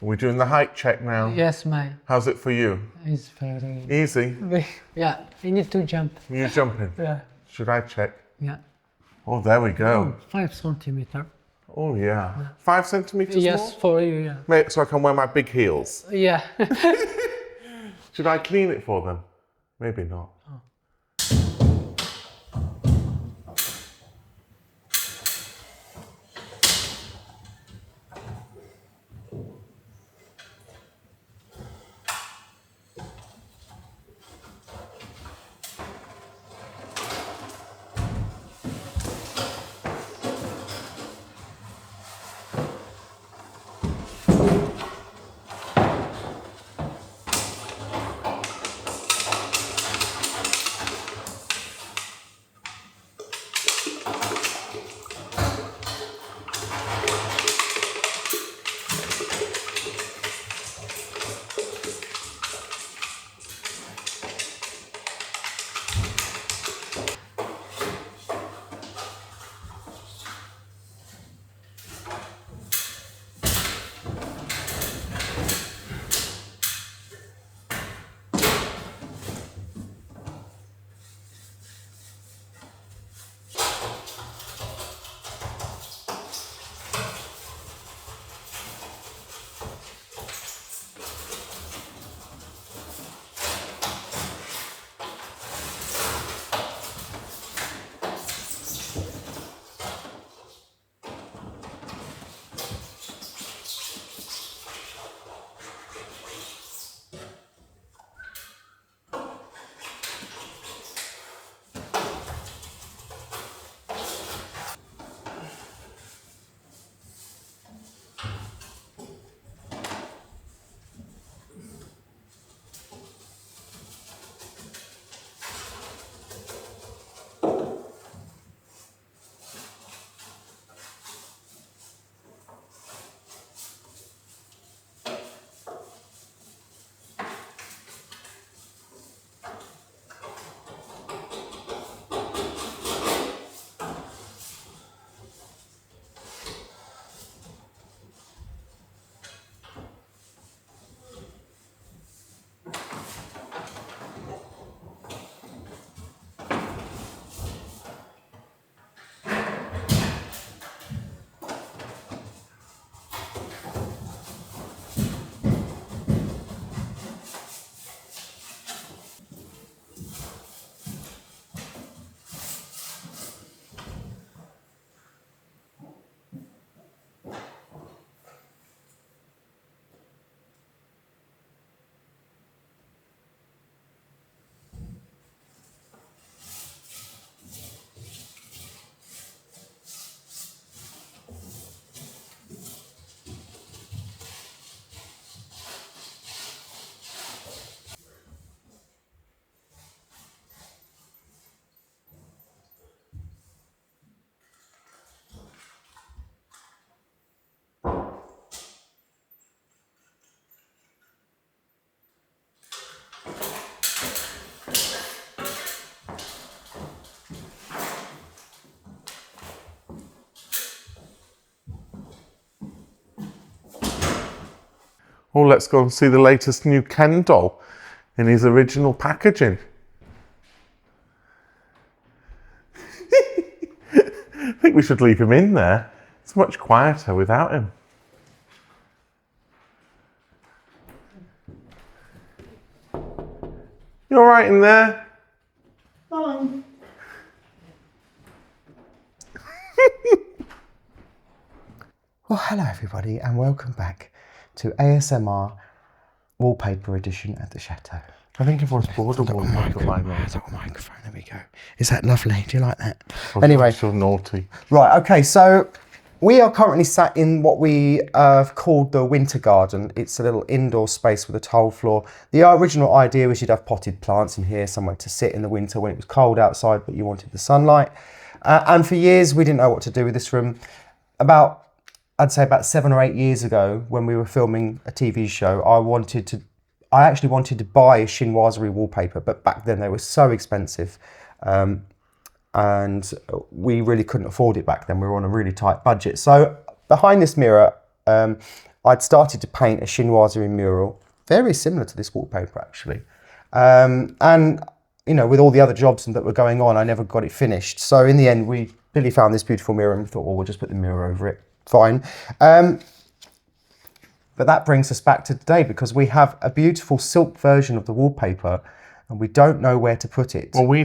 Are we doing the height check now? Yes, mate. How's it for you? It's very Easy? Yeah, you need to jump. You jumping? Yeah. Should I check? Yeah. Oh, there we go. 5 centimeter. Oh, yeah. 5 centimetres Yes, more? for you, yeah. Mate, so I can wear my big heels. Yeah. Should I clean it for them? Maybe not. Oh, let's go and see the latest new Ken doll in his original packaging. I think we should leave him in there. It's much quieter without him. You all right in there? Fine. Well, hello everybody and welcome back to ASMR Wallpaper Edition at the Chateau. I think everyone's bored of wallpaper by now. Little microphone, there we go. Is that lovely? Do you like that? Oh, Anyway. so naughty. Right, okay, so we are currently sat in what we have called the Winter Garden. It's a little indoor space with a tile floor. The original idea was you'd have potted plants in here, somewhere to sit in the winter when it was cold outside, but you wanted the sunlight. And for years, we didn't know what to do with this room. I'd say about 7 or 8 years ago, when we were filming a TV show, I actually wanted to buy a chinoiserie wallpaper, but back then they were so expensive. And we really couldn't afford it back then. We were on a really tight budget. So behind this mirror, I'd started to paint a chinoiserie mural, very similar to this wallpaper actually. And you know, with all the other jobs that were going on, I never got it finished. So in the end, Billy found this beautiful mirror and we thought, well, we'll just put the mirror over it. Fine. But that brings us back to today because we have a beautiful silk version of the wallpaper and we don't know where to put it. Well, we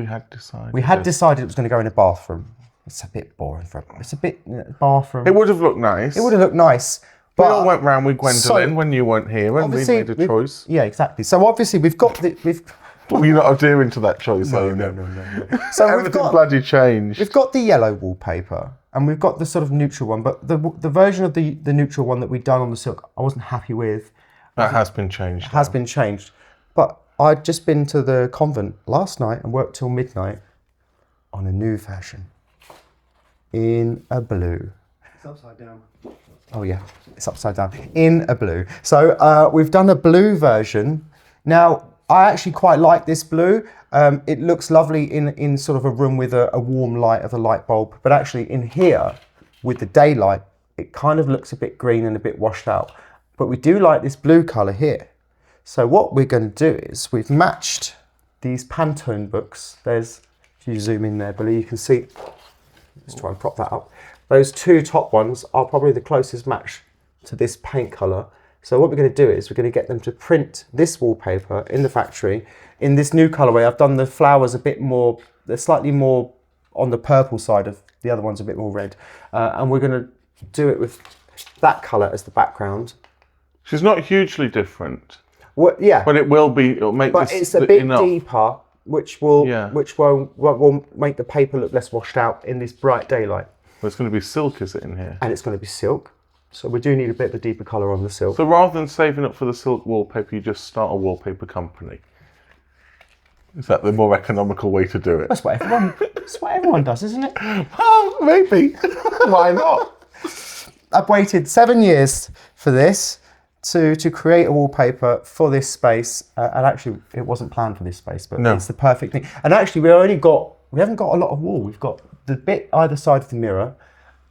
had decided. We had decided it was going to go in a bathroom. It's a bit boring for it's a bit bathroom. It would have looked nice. It would have looked nice. We But all went round with Gwendolyn when you weren't here and we obviously made a choice. Yeah, exactly. So obviously we've got Well, you're not adhering to that choice, are you? no. So Everything bloody changed. we've got the yellow wallpaper and we've got the sort of neutral one, but the version of the neutral one that we'd done on the silk, I wasn't happy with. That has been changed. Has been changed. But I'd just been to the convent last night and worked till midnight on a new fashion in a blue. It's upside down. Oh yeah, it's upside down. In a blue. So we've done a blue version. Now, I actually quite like this blue. It looks lovely in sort of a room with a warm light of a light bulb. But actually in here, with the daylight, it kind of looks a bit green and a bit washed out. But we do like this blue colour here. So what we're going to do is we've matched these Pantone books. There's, if you zoom in there, Billy, you can see. Let's try and prop that up. Those two top ones are probably the closest match to this paint colour. So what we're going to do is we're going to get them to print this wallpaper in the factory in this new colourway. I've done the flowers a bit more, they're slightly more on the purple side of the other one's a bit more red. And we're going to do it with that colour as the background. She's not hugely different. Well, yeah, But it will be, it'll make but this it's a bit enough. deeper, which will Yeah. will make the paper look less washed out in this bright daylight. Well, it's going to be silk, is it, in here? And it's going to be silk. So we do need a bit of a deeper colour on the silk. So rather than saving up for the silk wallpaper, you just start a wallpaper company. Is that the more economical way to do it? That's what everyone does, isn't it? Oh, maybe. Why not? I've waited 7 years for this to create a wallpaper for this space. And actually, it wasn't planned for this space, but No. it's the perfect thing. And actually, we haven't got a lot of wall. We've got the bit either side of the mirror,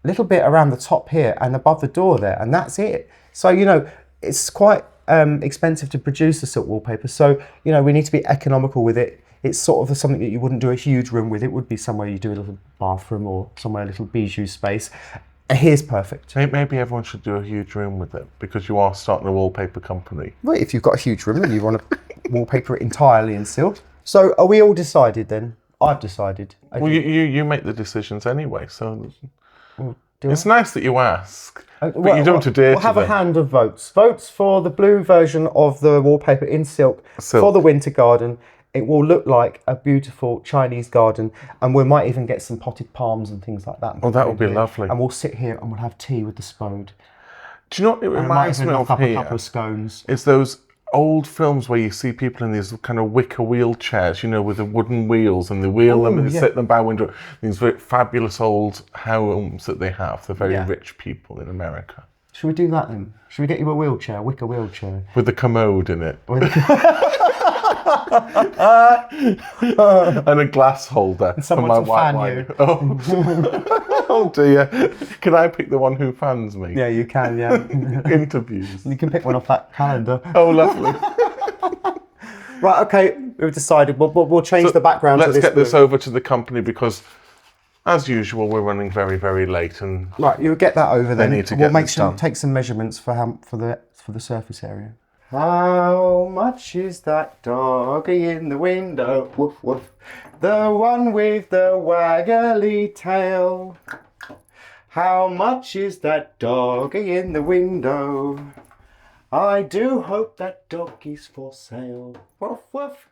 a little bit around the top here and above the door there, and that's it. So, you know, it's quite expensive to produce the silk wallpaper. So, you know, we need to be economical with it. It's sort of something that you wouldn't do a huge room with. It would be somewhere you do a little bathroom or somewhere a little bijou space. Here's perfect. Maybe everyone should do a huge room with it because you are starting a wallpaper company. Right, if you've got a huge room and you want to wallpaper it entirely in silk. So are we all decided then? I've decided. Well, you make the decisions anyway, so do it's nice that you ask, but Well, you don't adhere we'll to have them. a hand of votes. Votes for the blue version of the wallpaper in silk, Silk. for the winter garden. It will look like a beautiful Chinese garden, and we might even get some potted palms and things like that. Oh, that would be lovely. And we'll sit here and we'll have tea with the spode. Do you know what it And I might reminds even me knock of up a here? couple of scones. It's those old films where you see people in these kind of wicker wheelchairs, you know, with the wooden wheels, and they wheel them and they sit them by window. These very fabulous old homes that they have. They're very rich people in America. Should we do that then? Should we get you a wheelchair, a wicker wheelchair? With the commode in it. And a glass holder someone for my to white fan wine. you. Oh. Oh dear. Can I pick the one who fans me? Yeah, you can, yeah. Interviews. You can pick one off that calendar. Oh, lovely. Right, okay, we've decided. We'll change the background to Let's this get this blue. over to the company because, as usual, we're running very, very late, and Right, you'll get that over then. need to We'll get make this sure done. take some measurements for the surface area. How much is that doggy in the window? Woof woof. The one with the waggly tail. How much is that doggy in the window? I do hope that doggy's for sale. Woof woof.